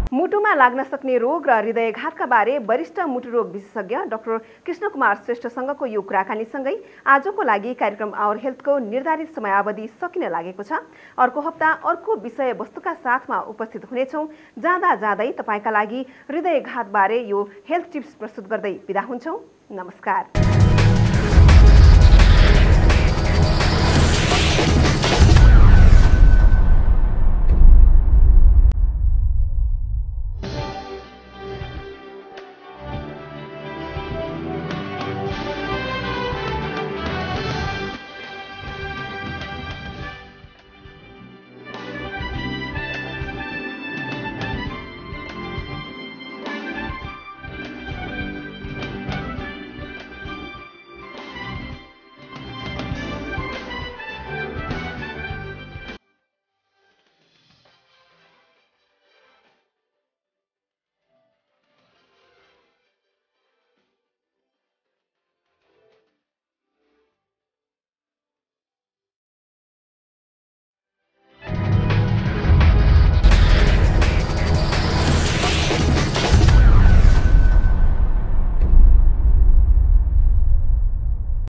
S1: मुटुमा लाग्न सक्ने रोग र हृदयघातका बारे वरिष्ठ मुटु रोग विशेषज्ञ डाक्टर कृष्णकुमार श्रेष्ठसँगको यो कुराकानीसँगै आजको लागि कार्यक्रम आवर हेल्थको निर्धारित समयावधि सकिन लागेको छ। अर्को हप्ता अर्को विषयवस्तुका साथमा उपस्थित हुनेछौँ। जाँदै तपाईँका लागि हृदयघातबारे यो हेल्थ टिप्स प्रस्तुत गर्दै बिदा हुन्छौँ। नमस्कार।